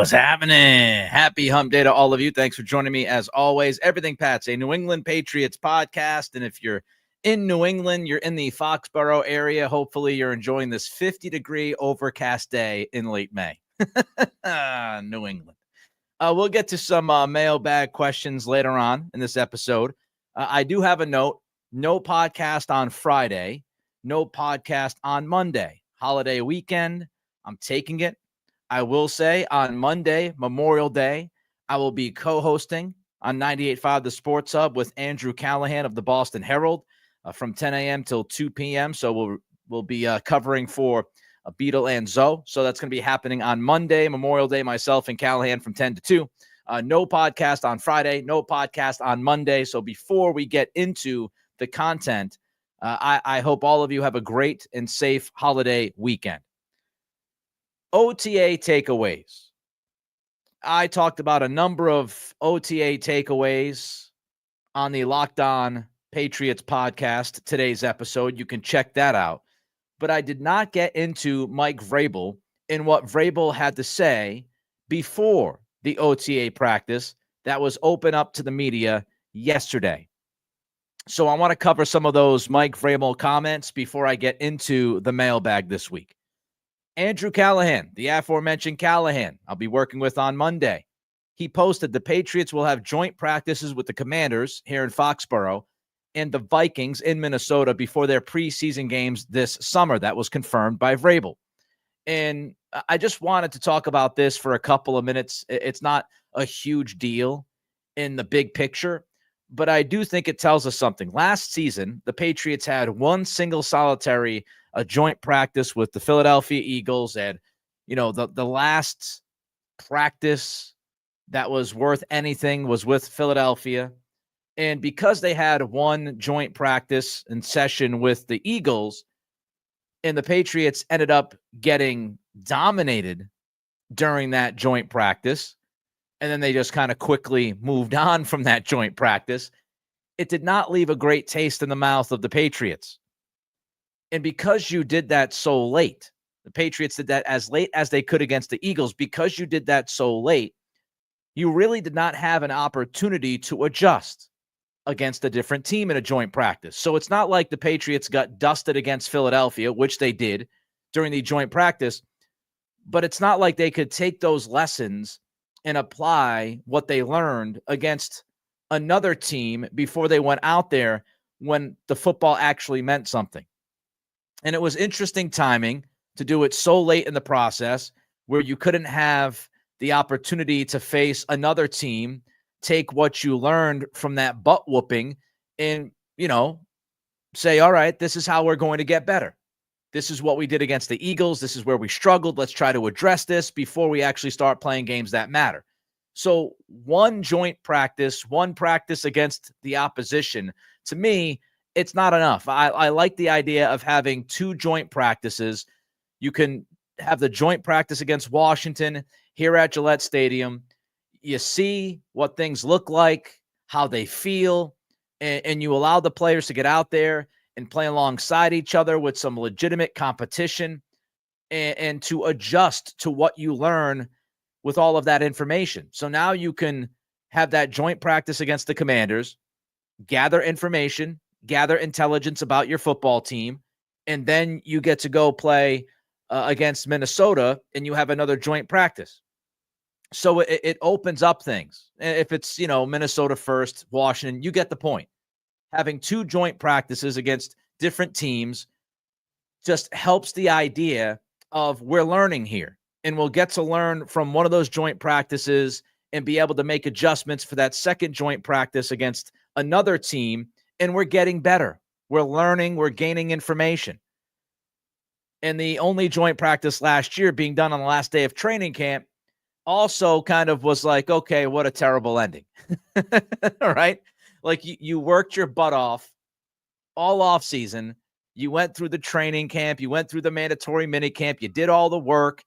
What's happening? Happy hump day to all of you. Thanks for joining me as always. Everything Pat's a New England Patriots podcast. And if you're in New England, you're in the Foxborough area, hopefully you're enjoying this 50-degree overcast day in late May. New England. We'll get to some mailbag questions later on in this episode. I do have a note. No podcast on Friday. No podcast on Monday. Holiday weekend. I'm taking it. I will say on Monday, Memorial Day, I will be co-hosting on 98.5 The Sports Hub with Andrew Callahan of the Boston Herald from 10 a.m. till 2 p.m. So we'll be covering for Beetle and Zoe. So that's going to be happening on Monday, Memorial Day, myself and Callahan from 10 to 2. No podcast on Friday, no podcast on Monday. So before we get into the content, I hope all of you have a great and safe holiday weekend. OTA takeaways. I talked about a number of OTA takeaways on the Locked On Patriots podcast, today's episode. You can check that out. But I did not get into Mike Vrabel and what Vrabel had to say before the OTA practice that was open up to the media yesterday. So I want to cover some of those Mike Vrabel comments before I get into the mailbag this week. Andrew Callahan, the aforementioned Callahan, I'll be working with on Monday. He posted the Patriots will have joint practices with the Commanders here in Foxborough and the Vikings in Minnesota before their preseason games this summer. That was confirmed by Vrabel. And I just wanted to talk about this for a couple of minutes. It's not a huge deal in the big picture, but I do think it tells us something. Last season, the Patriots had one single solitary a joint practice with the Philadelphia Eagles, and the last practice that was worth anything was with Philadelphia. And because they had one joint practice and session with the Eagles, and the Patriots ended up getting dominated during that joint practice, and then they just kind of quickly moved on from that joint practice, it did not leave a great taste in the mouth of the Patriots. And because you did that so late, the Patriots did that as late as they could against the Eagles. Because you did that so late, you really did not have an opportunity to adjust against a different team in a joint practice. So it's not like the Patriots got dusted against Philadelphia, which they did during the joint practice, but it's not like they could take those lessons and apply what they learned against another team before they went out there when the football actually meant something. And it was interesting timing to do it so late in the process where you couldn't have the opportunity to face another team, take what you learned from that butt whooping and, say, all right, this is how we're going to get better. This is what we did against the Eagles. This is where we struggled. Let's try to address this before we actually start playing games that matter. So one joint practice, one practice against the opposition, to me, it's not enough. I like the idea of having two joint practices. You can have the joint practice against Washington here at Gillette Stadium. You see what things look like, how they feel, and you allow the players to get out there and play alongside each other with some legitimate competition and to adjust to what you learn with all of that information. So now you can have that joint practice against the Commanders, gather information, gather intelligence about your football team, and then you get to go play against Minnesota and you have another joint practice. So it opens up things. If it's, Minnesota first, Washington, you get the point. Having two joint practices against different teams just helps the idea of we're learning here, and we'll get to learn from one of those joint practices and be able to make adjustments for that second joint practice against another team. And we're getting better. We're learning. We're gaining information. And the only joint practice last year being done on the last day of training camp also kind of was like, okay, what a terrible ending. All right. Like you worked your butt off all off season. You went through the training camp. You went through the mandatory mini camp. You did all the work,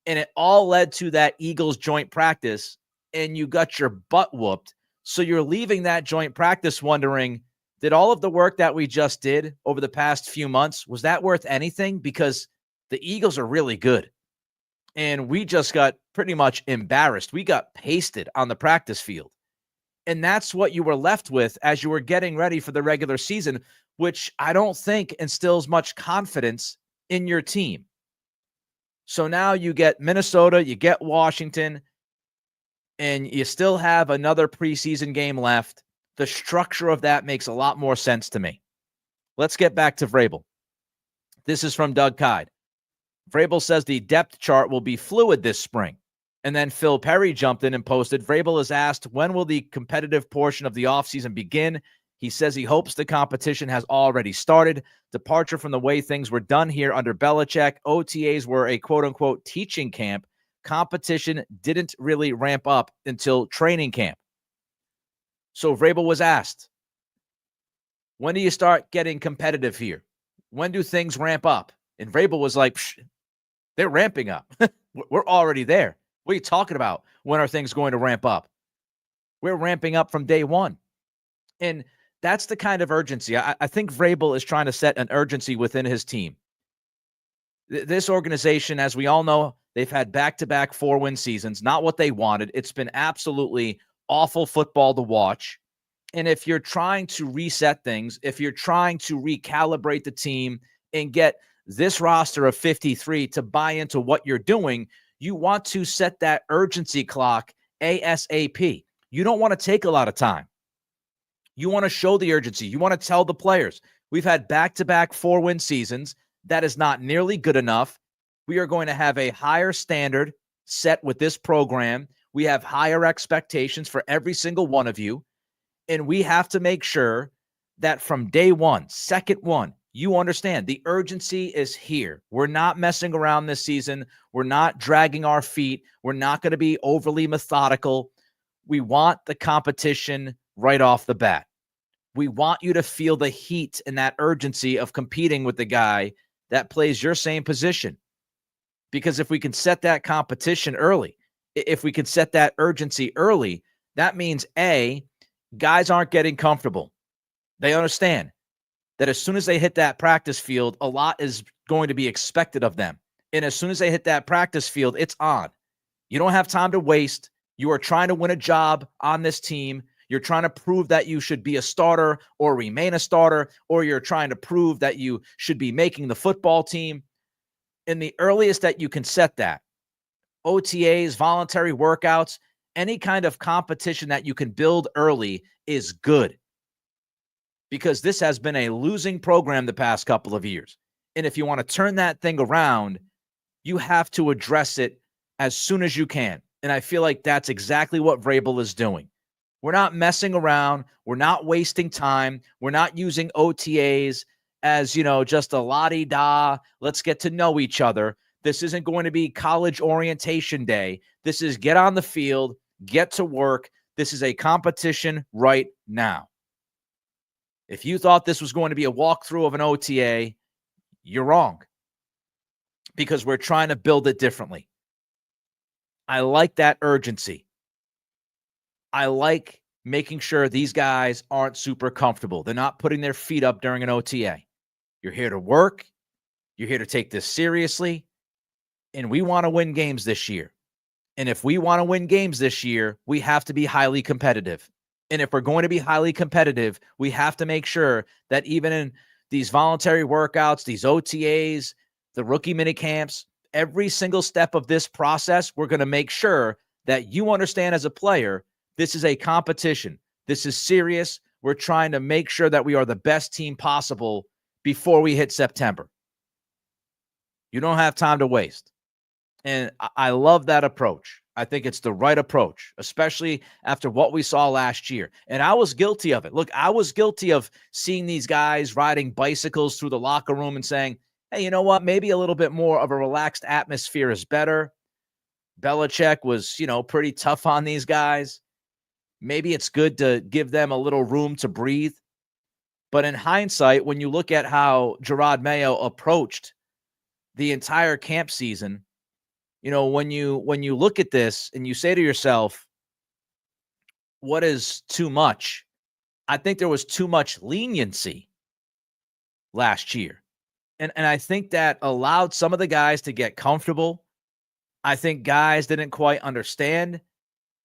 and it all led to that Eagles joint practice, and you got your butt whooped. So you're leaving that joint practice wondering, did all of the work that we just did over the past few months, was that worth anything? Because the Eagles are really good. And we just got pretty much embarrassed. We got pasted on the practice field. And that's what you were left with as you were getting ready for the regular season, which I don't think instills much confidence in your team. So now you get Minnesota, you get Washington, and you still have another preseason game left. The structure of that makes a lot more sense to me. Let's get back to Vrabel. This is from Doug Kide. Vrabel says the depth chart will be fluid this spring. And then Phil Perry jumped in and posted, Vrabel is asked, when will the competitive portion of the offseason begin? He says he hopes the competition has already started. Departure from the way things were done here under Belichick. OTAs were a quote-unquote teaching camp. Competition didn't really ramp up until training camp. So Vrabel was asked, when do you start getting competitive here? When do things ramp up? And Vrabel was like, they're ramping up. We're already there. What are you talking about? When are things going to ramp up? We're ramping up from day one. And that's the kind of urgency. I think Vrabel is trying to set an urgency within his team. This organization, as we all know, they've had back-to-back 4-win seasons. Not what they wanted. It's been absolutely awful football to watch. And if you're trying to reset things, if you're trying to recalibrate the team and get this roster of 53 to buy into what you're doing, you want to set that urgency clock ASAP. You don't want to take a lot of time. You want to show the urgency. You want to tell the players, we've had back-to-back 4-win seasons. That is not nearly good enough. We are going to have a higher standard set with this program. We have higher expectations for every single one of you. And we have to make sure that from day one, second one, you understand the urgency is here. We're not messing around this season. We're not dragging our feet. We're not going to be overly methodical. We want the competition right off the bat. We want you to feel the heat and that urgency of competing with the guy that plays your same position. Because if we can set that competition early, if we can set that urgency early, that means A, guys aren't getting comfortable. They understand that as soon as they hit that practice field, a lot is going to be expected of them. And as soon as they hit that practice field, it's on. You don't have time to waste. You are trying to win a job on this team. You're trying to prove that you should be a starter or remain a starter, or you're trying to prove that you should be making the football team. And the earliest that you can set that, OTAs, voluntary workouts, any kind of competition that you can build early is good. Because this has been a losing program the past couple of years. And if you want to turn that thing around, you have to address it as soon as you can. And I feel like that's exactly what Vrabel is doing. We're not messing around. We're not wasting time. We're not using OTAs as, just a la-di-da, let's get to know each other. This isn't going to be college orientation day. This is get on the field, get to work. This is a competition right now. If you thought this was going to be a walkthrough of an OTA, you're wrong. Because we're trying to build it differently. I like that urgency. I like making sure these guys aren't super comfortable. They're not putting their feet up during an OTA. You're here to work. You're here to take this seriously. And we want to win games this year. And if we want to win games this year, we have to be highly competitive. And if we're going to be highly competitive, we have to make sure that even in these voluntary workouts, these OTAs, the rookie mini camps, every single step of this process, we're going to make sure that you understand as a player, this is a competition. This is serious. We're trying to make sure that we are the best team possible before we hit September. You don't have time to waste. And I love that approach. I think it's the right approach, especially after what we saw last year. And I was guilty of it. Look, I was guilty of seeing these guys riding bicycles through the locker room and saying, hey, you know what? Maybe a little bit more of a relaxed atmosphere is better. Belichick was, pretty tough on these guys. Maybe it's good to give them a little room to breathe. But in hindsight, when you look at how Drake Maye approached the entire camp season, when you look at this and you say to yourself, what is too much? I think there was too much leniency last year. And I think that allowed some of the guys to get comfortable. I think guys didn't quite understand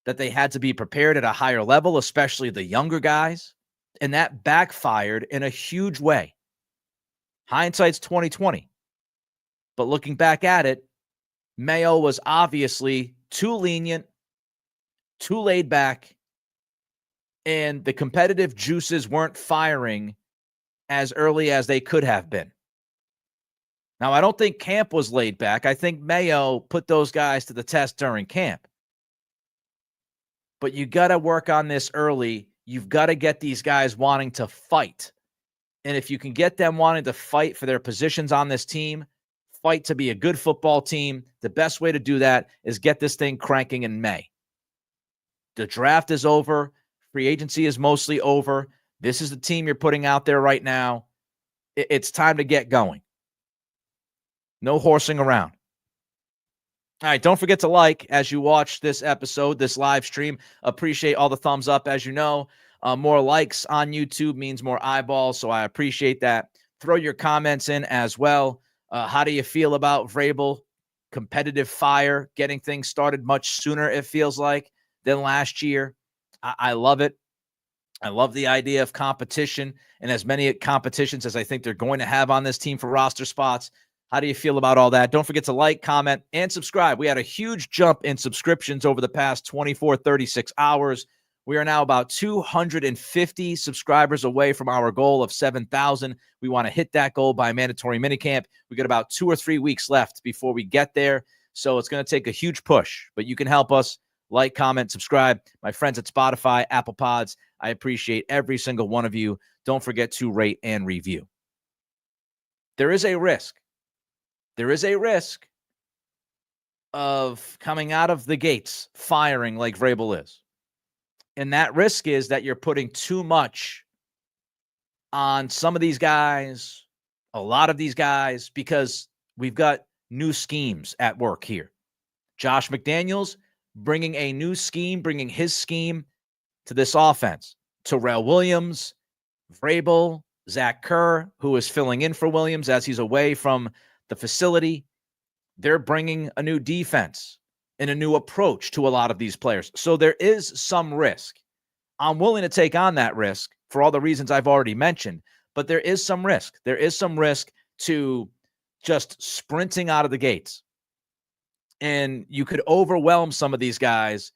that they had to be prepared at a higher level, especially the younger guys, and that backfired in a huge way. Hindsight's 2020. But looking back at it, Mayo was obviously too lenient, too laid back, and the competitive juices weren't firing as early as they could have been. Now, I don't think camp was laid back. I think Mayo put those guys to the test during camp. But you got to work on this early. You've got to get these guys wanting to fight. And if you can get them wanting to fight for their positions on this team, fight to be a good football team, the best way to do that is get this thing cranking in May. The draft is over. Free agency is mostly over. This is the team you're putting out there right now. It's time to get going. No horsing around. All right, don't forget to like as you watch this episode, this live stream. Appreciate all the thumbs up. As you know, more likes on YouTube means more eyeballs, so I appreciate that. Throw your comments in as well. How do you feel about Vrabel? Competitive fire, getting things started much sooner, it feels like, than last year. I love it. I love the idea of competition and as many competitions as I think they're going to have on this team for roster spots. How do you feel about all that? Don't forget to like, comment, and subscribe. We had a huge jump in subscriptions over the past 24, 36 hours. We are now about 250 subscribers away from our goal of 7,000. We want to hit that goal by mandatory minicamp. We got about 2 or 3 weeks left before we get there. So it's going to take a huge push, but you can help us. Like, comment, subscribe. My friends at Spotify, Apple Pods, I appreciate every single one of you. Don't forget to rate and review. There is a risk. There is a risk of coming out of the gates firing like Vrabel is. And that risk is that you're putting too much on some of these guys, a lot of these guys, because we've got new schemes at work here. Josh McDaniels bringing a new scheme, bringing his scheme to this offense. Terrell Williams, Vrabel, Zach Kerr, who is filling in for Williams as he's away from the facility. They're bringing a new defense and a new approach to a lot of these players. So there is some risk. I'm willing to take on that risk for all the reasons I've already mentioned, but there is some risk. There is some risk to just sprinting out of the gates. And you could overwhelm some of these guys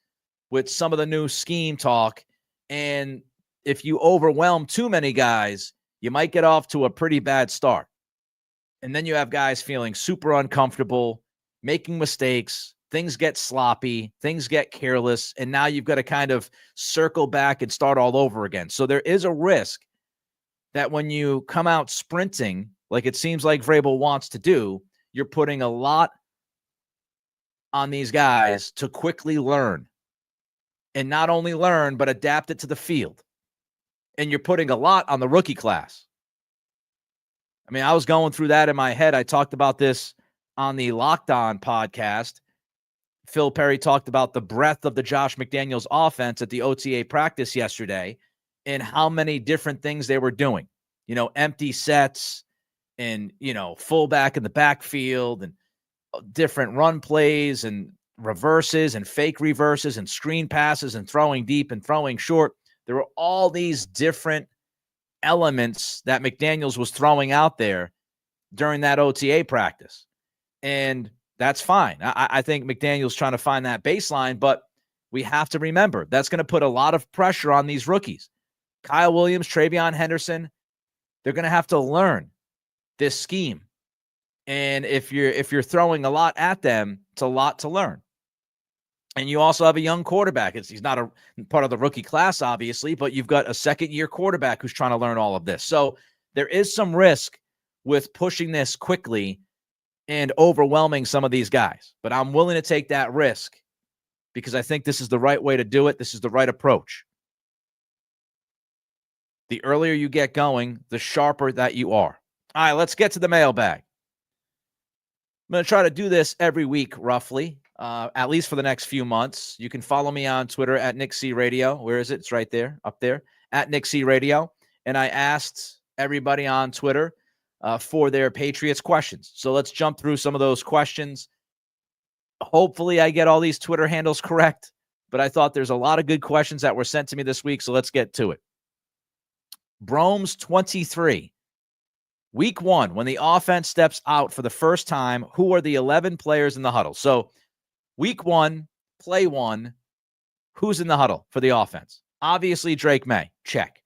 with some of the new scheme talk. And if you overwhelm too many guys, you might get off to a pretty bad start. And then you have guys feeling super uncomfortable, making mistakes, things get sloppy, things get careless, and now you've got to kind of circle back and start all over again. So there is a risk that when you come out sprinting, like it seems like Vrabel wants to do, you're putting a lot on these guys to quickly learn. And not only learn, but adapt it to the field. And you're putting a lot on the rookie class. I mean, I was going through that in my head. I talked about this on the Locked On podcast. Phil Perry talked about the breadth of the Josh McDaniels offense at the OTA practice yesterday and how many different things they were doing. You know, empty sets and, you know, fullback in the backfield and different run plays and reverses and fake reverses and screen passes and throwing deep and throwing short. There were all these different elements that McDaniels was throwing out there during that OTA practice. And that's fine. I think McDaniels trying to find that baseline, but we have to remember that's going to put a lot of pressure on these rookies. Kyle Williams, TreVeyon Henderson, they're going to have to learn this scheme. And if you're throwing a lot at them, it's a lot to learn. And you also have a young quarterback. He's not a part of the rookie class, obviously, but you've got a second-year quarterback who's trying to learn all of this. So there is some risk with pushing this quickly and overwhelming some of these guys. But I'm willing to take that risk because I think this is the right way to do it. This is the right approach. The earlier you get going, the sharper that you are. All right, let's get to the mailbag. I'm going to try to do this every week, roughly. At least for the next few months. You can follow me on Twitter at Nick C Radio. Where is it? It's right there, up there, at Nick C Radio. And I asked everybody on Twitter for their Patriots questions. So let's jump through some of those questions. Hopefully I get all these Twitter handles correct, but I thought there's a lot of good questions that were sent to me this week, so let's get to it. Brome's 23. Week 1, when the offense steps out for the first time, who are the 11 players in the huddle? So week 1, play 1, who's in the huddle for the offense? Obviously, Drake Maye. Check.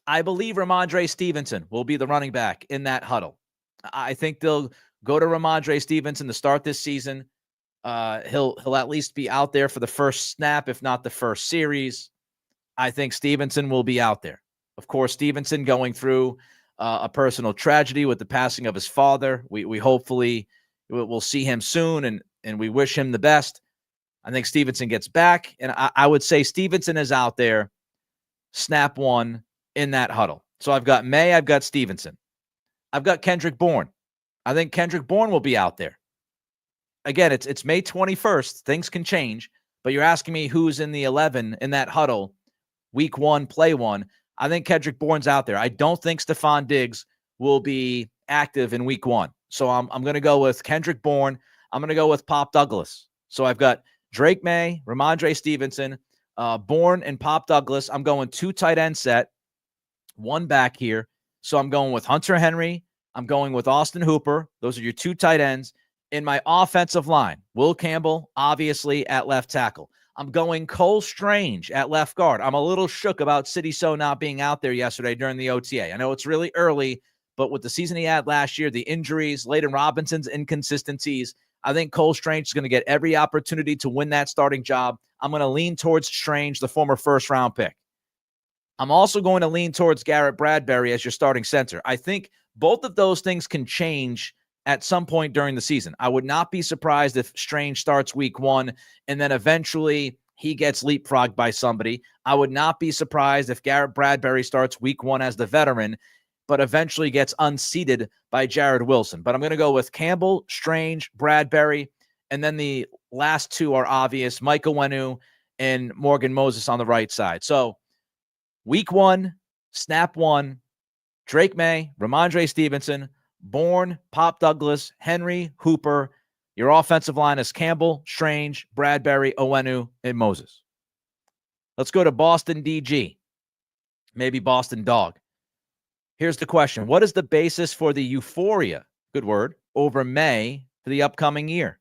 I believe Ramondre Stevenson will be the running back in that huddle. I think they'll go to Ramondre Stevenson to start this season. He'll at least be out there for the first snap, if not the first series. I think Stevenson will be out there. Of course, Stevenson going through a personal tragedy with the passing of his father. We hopefully will see him soon, and we wish him the best. I think Stevenson gets back, and I would say Stevenson is out there, snap 1 in that huddle. So I've got Maye, I've got Stevenson. I've got Kendrick Bourne. I think Kendrick Bourne will be out there. Again, it's May 21st. Things can change, but you're asking me who's in the 11 in that huddle, week 1, play 1. I think Kendrick Bourne's out there. I don't think Stephon Diggs will be active in week 1. So I'm going to go with Kendrick Bourne. I'm going to go with Pop Douglas. So I've got Drake Maye, Ramondre Stevenson, Bourne, and Pop Douglas. I'm going 2 tight end set, 1 back here. So I'm going with Hunter Henry. I'm going with Austin Hooper. Those are your 2 tight ends. In my offensive line, Will Campbell, obviously, at left tackle. I'm going Cole Strange at left guard. I'm a little shook about City So not being out there yesterday during the OTA. I know it's really early, but with the season he had last year, the injuries, Layden Robinson's inconsistencies, I think Cole Strange is going to get every opportunity to win that starting job. I'm going to lean towards Strange, the former first-round pick. I'm also going to lean towards Garrett Bradbury as your starting center. I think both of those things can change at some point during the season. I would not be surprised if Strange starts week 1 and then eventually he gets leapfrogged by somebody. I would not be surprised if Garrett Bradbury starts week 1 as the veteran, but eventually gets unseated by Jared Wilson. But I'm going to go with Campbell, Strange, Bradbury, and then the last 2 are obvious, Michael Wenu and Morgan Moses on the right side. So week 1, snap 1, Drake Maye, Ramondre Stevenson, Bourne, Pop Douglas, Henry, Hooper. Your offensive line is Campbell, Strange, Bradbury, Owenu, and Moses. Let's go to Boston DG, maybe Boston Dog. Here's the question. What is the basis for the Euphoria, good word, over Maye for the upcoming year?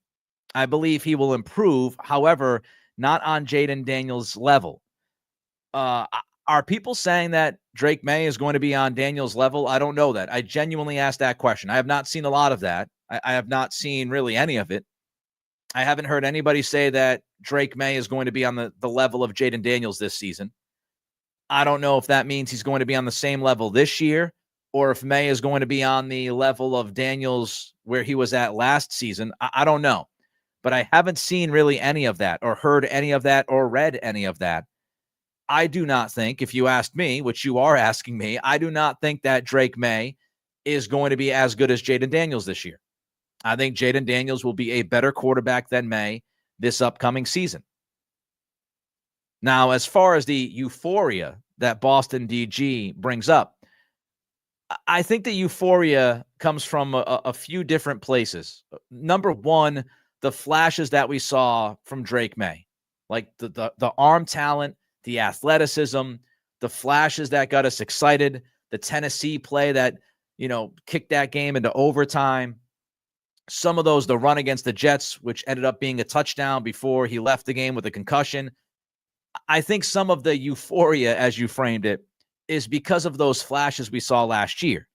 I believe he will improve, however, not on Jaden Daniels' level. Are people saying that Drake Maye is going to be on Daniels' level? I don't know that. I genuinely asked that question. I have not seen a lot of that. I have not seen really any of it. I haven't heard anybody say that Drake Maye is going to be on the level of Jaden Daniels this season. I don't know if that means he's going to be on the same level this year or if Maye is going to be on the level of Daniels where he was at last season. I don't know. But I haven't seen really any of that or heard any of that or read any of that. I do not think, if you asked me, which you are asking me, I do not think that Drake Maye is going to be as good as Jaden Daniels this year. I think Jaden Daniels will be a better quarterback than Maye this upcoming season. Now, as far as the euphoria that Boston DG brings up, I think the euphoria comes from a few different places. Number one, the flashes that we saw from Drake Maye, like the arm talent, the athleticism, the flashes that got us excited, the Tennessee play that, kicked that game into overtime. Some of those, the run against the Jets, which ended up being a touchdown before he left the game with a concussion. I think some of the euphoria, as you framed it, is because of those flashes we saw last year.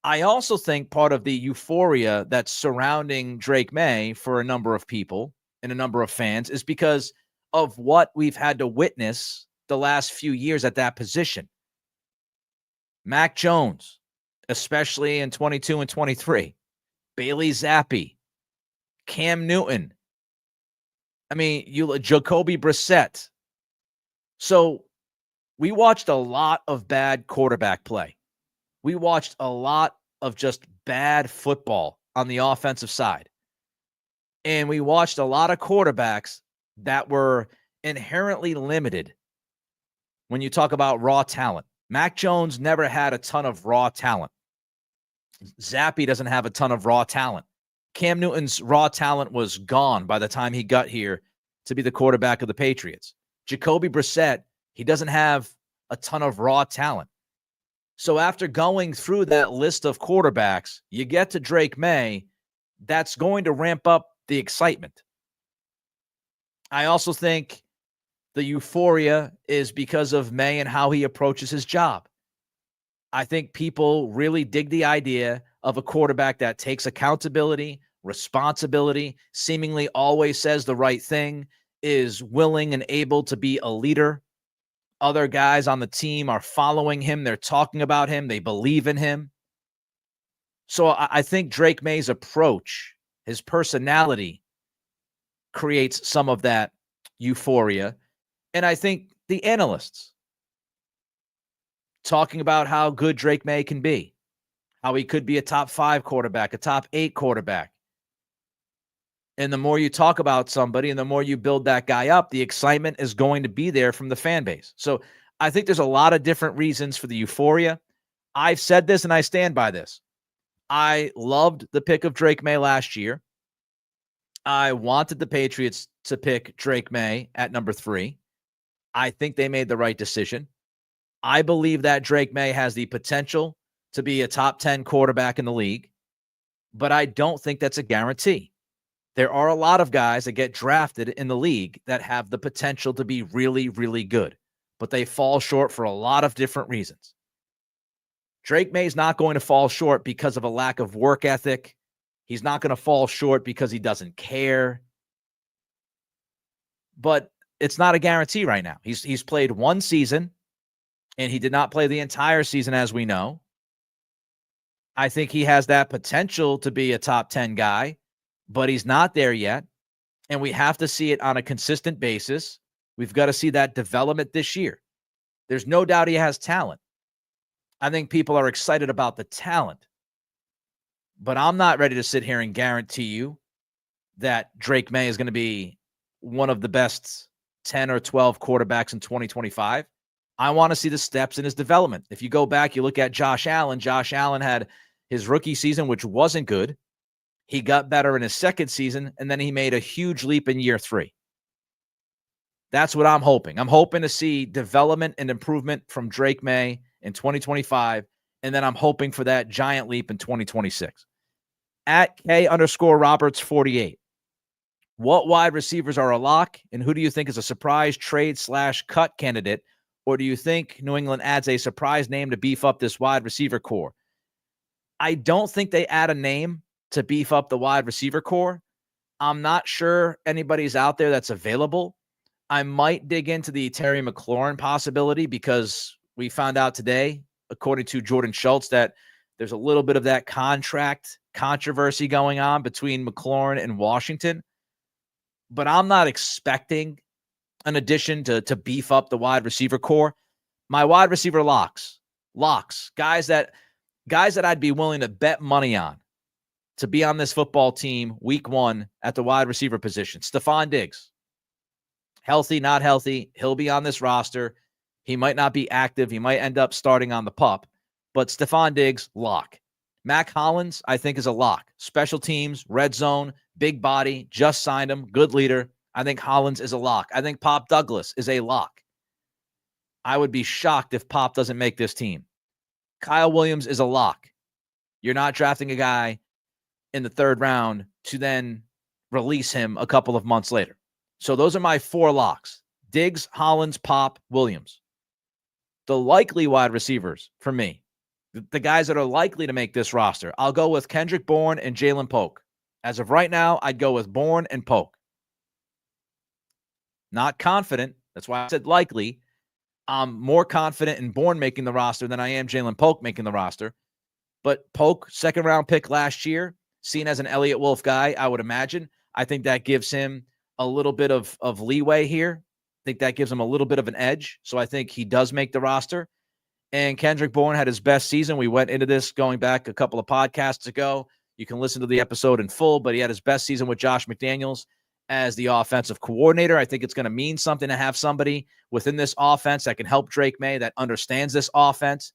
I also think part of the euphoria that's surrounding Drake Maye for a number of people and a number of fans is because of what we've had to witness the last few years at that position. Mac Jones, especially in 22 and 23. Bailey Zappi, Cam Newton. Jacoby Brissett. So we watched a lot of bad quarterback play. We watched a lot of just bad football on the offensive side. And we watched a lot of quarterbacks that were inherently limited when you talk about raw talent. Mac Jones never had a ton of raw talent. Zappi doesn't have a ton of raw talent. Cam Newton's raw talent was gone by the time he got here to be the quarterback of the Patriots. Jacoby Brissett, he doesn't have a ton of raw talent. So after going through that list of quarterbacks, you get to Drake Maye, that's going to ramp up the excitement. I also think the euphoria is because of Maye and how he approaches his job. I think people really dig the idea of a quarterback that takes accountability, responsibility, seemingly always says the right thing, is willing and able to be a leader. Other guys on the team are following him. They're talking about him. They believe in him. So I think Drake Maye's approach, his personality, creates some of that euphoria. And I think the analysts talking about how good Drake Maye can be, how he could be a top 5 quarterback, a top 8 quarterback. And the more you talk about somebody and the more you build that guy up, the excitement is going to be there from the fan base. So I think there's a lot of different reasons for the euphoria. I've said this and I stand by this. I loved the pick of Drake Maye last year. I wanted the Patriots to pick Drake Maye at number 3. I think they made the right decision. I believe that Drake Maye has the potential to be a top 10 quarterback in the league, but I don't think that's a guarantee. There are a lot of guys that get drafted in the league that have the potential to be really, really good, but they fall short for a lot of different reasons. Drake Maye's not going to fall short because of a lack of work ethic. He's not going to fall short because he doesn't care. But it's not a guarantee right now. He's played one season, and he did not play the entire season, as we know. I think he has that potential to be a top 10 guy, but he's not there yet, and we have to see it on a consistent basis. We've got to see that development this year. There's no doubt he has talent. I think people are excited about the talent, but I'm not ready to sit here and guarantee you that Drake Maye is going to be one of the best 10 or 12 quarterbacks in 2025. I want to see the steps in his development. If you go back, you look at Josh Allen. Josh Allen had his rookie season, which wasn't good. He got better in his second season, and then he made a huge leap in year 3. That's what I'm hoping. I'm hoping to see development and improvement from Drake Maye in 2025, and then I'm hoping for that giant leap in 2026. At K_Roberts48. What wide receivers are a lock, and who do you think is a surprise trade/cut candidate, or do you think New England adds a surprise name to beef up this wide receiver core? I don't think they add a name to beef up the wide receiver core. I'm not sure anybody's out there that's available. I might dig into the Terry McLaurin possibility because we found out today, according to Jordan Schultz, that there's a little bit of that contract controversy going on between McLaurin and Washington. But I'm not expecting an addition to beef up the wide receiver core. My wide receiver locks, guys that I'd be willing to bet money on to be on this football team week 1 at the wide receiver position. Stephon Diggs, healthy, not healthy, he'll be on this roster. He might not be active. He might end up starting on the pup, but Stephon Diggs, lock. Mac Hollins, I think, is a lock. Special teams, red zone, big body, just signed him, good leader. I think Hollins is a lock. I think Pop Douglas is a lock. I would be shocked if Pop doesn't make this team. Kyle Williams is a lock. You're not drafting a guy in the 3rd round to then release him a couple of months later. So those are my 4 locks. Diggs, Hollins, Pop, Williams. The likely wide receivers for me, the guys that are likely to make this roster, I'll go with Kendrick Bourne and Jalen Polk. As of right now, I'd go with Bourne and Polk. Not confident. That's why I said likely. I'm more confident in Bourne making the roster than I am Jalen Polk making the roster. But Polk, 2nd-round pick last year, seen as an Elliott Wolf guy, I would imagine. I think that gives him a little bit of leeway here. I think that gives him a little bit of an edge. So I think he does make the roster. And Kendrick Bourne had his best season. We went into this going back a couple of podcasts ago. You can listen to the episode in full, but he had his best season with Josh McDaniels as the offensive coordinator. I think it's going to mean something to have somebody within this offense that can help Drake Maye, that understands this offense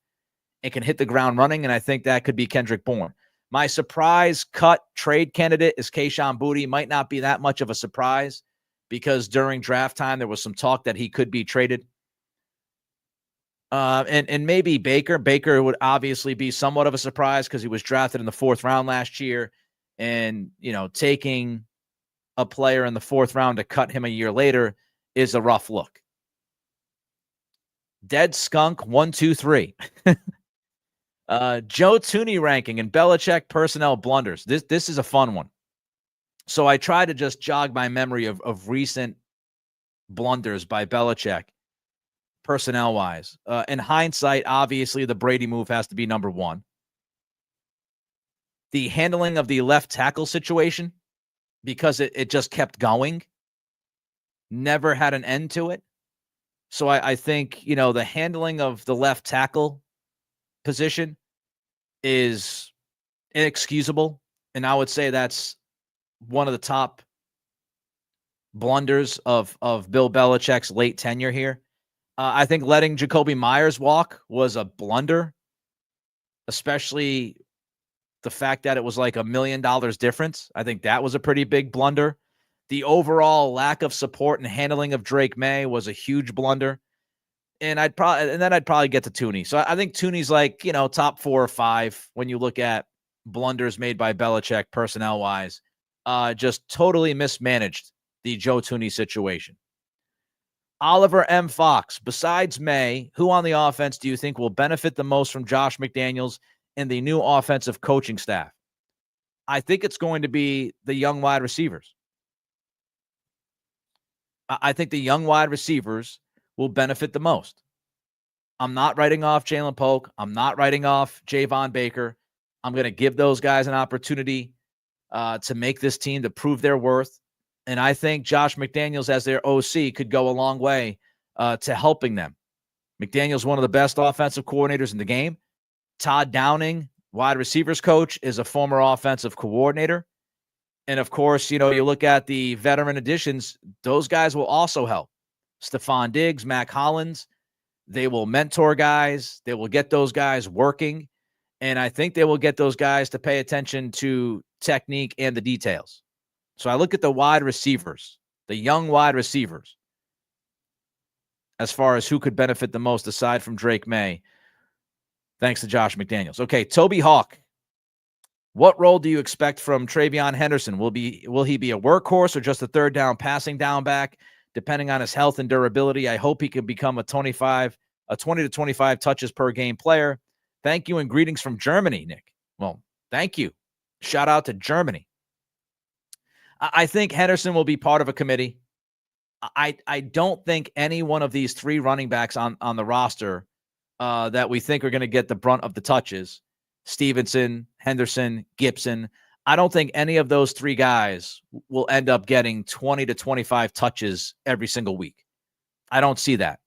and can hit the ground running. And I think that could be Kendrick Bourne. My surprise cut trade candidate is Kayshon Boutte. Might not be that much of a surprise because during draft time, there was some talk that he could be traded. And maybe Baker. Baker would obviously be somewhat of a surprise because he was drafted in the 4th round last year. And, taking a player in the 4th round to cut him a year later is a rough look. Dead Skunk 123. Joe Thuney ranking and Belichick personnel blunders. This is a fun one. So I try to just jog my memory of recent blunders by Belichick personnel-wise. In hindsight, obviously, the Brady move has to be number one. The handling of the left tackle situation, because it just kept going, never had an end to it. So I think, the handling of the left tackle position is inexcusable. And I would say that's one of the top blunders of Bill Belichick's late tenure here. I think letting Jacoby Myers walk was a blunder, especially the fact that it was like $1 million difference. I think that was a pretty big blunder. The overall lack of support and handling of Drake Maye was a huge blunder. And then I'd probably get to Thuney. So I think Thuney's like, top 4 or 5 when you look at blunders made by Belichick personnel-wise. Just totally mismanaged the Joe Thuney situation. Oliver M. Fox, besides May, who on the offense do you think will benefit the most from Josh McDaniels and the new offensive coaching staff? I think it's going to be the young wide receivers. I think the young wide receivers will benefit the most. I'm not writing off Jalen Polk. I'm not writing off Javon Baker. I'm going to give those guys an opportunity to make this team, to prove their worth. And I think Josh McDaniels as their OC could go a long way to helping them. McDaniels, one of the best offensive coordinators in the game. Todd Downing, wide receivers coach, is a former offensive coordinator. And of course, you look at the veteran additions, those guys will also help. Stephon Diggs, Mac Hollins, they will mentor guys. They will get those guys working. And I think they will get those guys to pay attention to technique and the details. So I look at the wide receivers, the young wide receivers, as far as who could benefit the most aside from Drake Maye, thanks to Josh McDaniels. Okay, Toby Hawk. What role do you expect from TreVeyon Henderson? Will he be a workhorse or just a third down passing down back, depending on his health and durability? I hope he can become a 20 to 25 touches per game player. Thank you and greetings from Germany, Nick. Well, thank you. Shout out to Germany. I think Henderson will be part of a committee. I don't think any one of these 3 running backs on the roster that we think are going to get the brunt of the touches, Stevenson, Henderson, Gibson, I don't think any of those 3 guys will end up getting 20 to 25 touches every single week. I don't see that.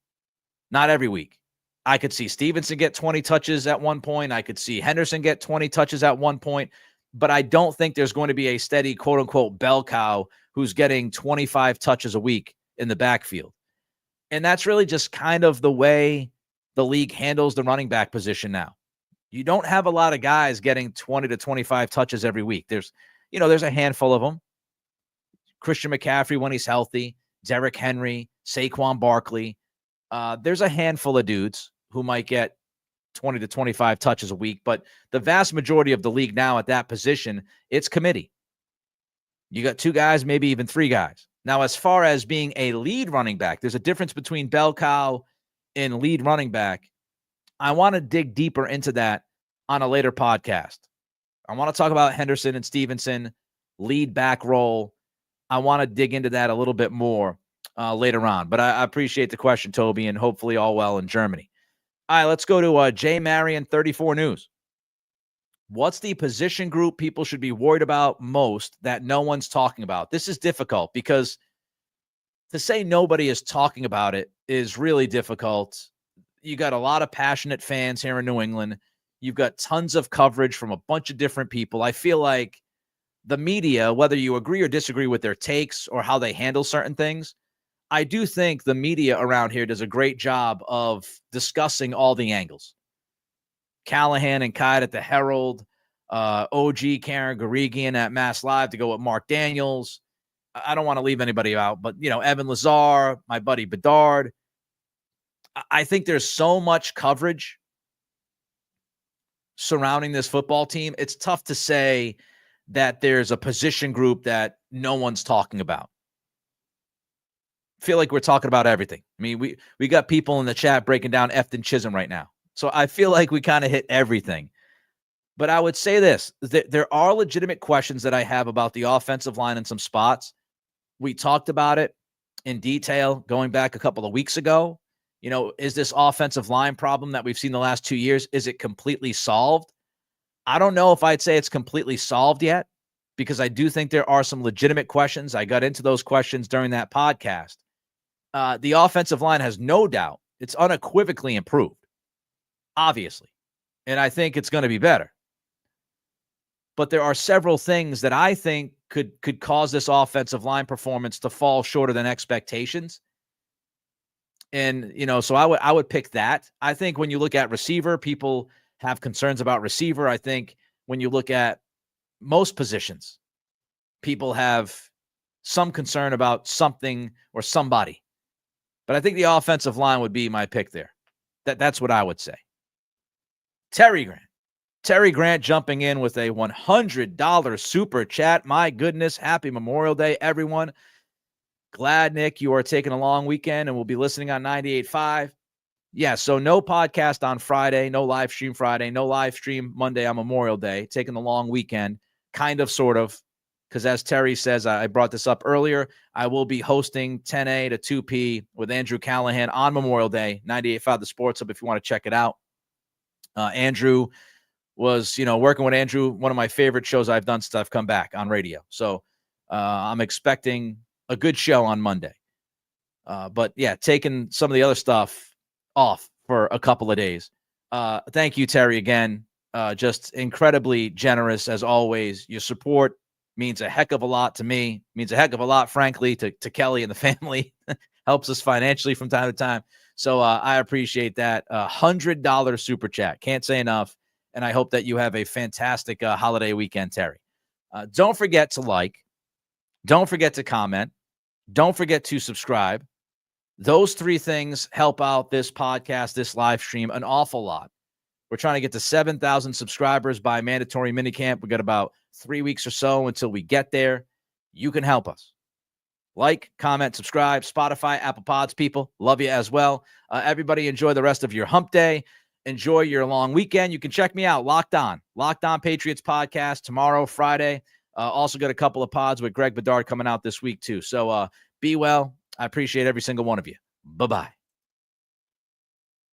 Not every week. I could see Stevenson get 20 touches at one point. I could see Henderson get 20 touches at one point. But I don't think there's going to be a steady, quote-unquote, bell cow who's getting 25 touches a week in the backfield. And that's really just kind of the way the league handles the running back position now. You don't have a lot of guys getting 20 to 25 touches every week. There's a handful of them. Christian McCaffrey when he's healthy, Derrick Henry, Saquon Barkley. There's a handful of dudes who might get 20 to 25 touches a week, but the vast majority of the league now at that position, it's committee. You got 2 guys, maybe even 3 guys. Now, as far as being a lead running back, there's a difference between bell cow and lead running back. I want to dig deeper into that on a later podcast. I want to talk about Henderson and Stevenson, lead back role. I want to dig into that a little bit more later on, but I appreciate the question, Toby, and hopefully all well in Germany. All right, let's go to J. Marion 34 News. What's the position group people should be worried about most that no one's talking about? This is difficult because to say nobody is talking about it is really difficult. You got a lot of passionate fans here in New England. You've got tons of coverage from a bunch of different people. I feel like the media, whether you agree or disagree with their takes or how they handle certain things, I do think the media around here does a great job of discussing all the angles. Callahan and Kite at the Herald, OG Karen Garigian at Mass Live to go with Mark Daniels. I don't want to leave anybody out, but, Evan Lazar, my buddy Bedard. I think there's so much coverage surrounding this football team. It's tough to say that there's a position group that no one's talking about. Feel like we're talking about everything. I mean, we got people in the chat breaking down Efton Chisholm right now. So I feel like we kind of hit everything. But I would say this, that there are legitimate questions that I have about the offensive line in some spots. We talked about it in detail going back a couple of weeks ago. Is this offensive line problem that we've seen the last 2 years, is it completely solved? I don't know if I'd say it's completely solved yet, because I do think there are some legitimate questions. I got into those questions during that podcast. The offensive line has no doubt, it's unequivocally improved, obviously. And I think it's going to be better. But there are several things that I think could cause this offensive line performance to fall shorter than expectations. And, so I would pick that. I think when you look at receiver, people have concerns about receiver. I think when you look at most positions, people have some concern about something or somebody. But I think the offensive line would be my pick there. That's what I would say. Terry Grant jumping in with a $100 super chat. My goodness, happy Memorial Day, everyone. Glad, Nick, you are taking a long weekend and will be listening on 98.5. Yeah, so no podcast on Friday, no live stream Friday, no live stream Monday on Memorial Day, taking the long weekend, kind of, sort of, because as Terry says, I brought this up earlier, I will be hosting 10A to 2P with Andrew Callahan on Memorial Day, 98.5 The Sports Hub, if you want to check it out. Andrew was, working with Andrew, one of my favorite shows I've done since I've come back on radio. So I'm expecting a good show on Monday. But yeah, taking some of the other stuff off for a couple of days. Thank you, Terry, again. Just incredibly generous as always. Your support means a heck of a lot to me, means a heck of a lot, frankly, to Kelly and the family. Helps us financially from time to time. So I appreciate that. $100 super chat. Can't say enough. And I hope that you have a fantastic holiday weekend, Terry. Don't forget to like. Don't forget to comment. Don't forget to subscribe. Those three things help out this podcast, this live stream, an awful lot. We're trying to get to 7,000 subscribers by mandatory minicamp. We got about 3 weeks or so until we get there. You can help us. Like, comment, subscribe, Spotify, Apple Pods, people. Love you as well. Everybody enjoy the rest of your hump day. Enjoy your long weekend. You can check me out, Locked On Patriots podcast tomorrow, Friday. Also got a couple of pods with Greg Bedard coming out this week too. So be well. I appreciate every single one of you. Bye-bye.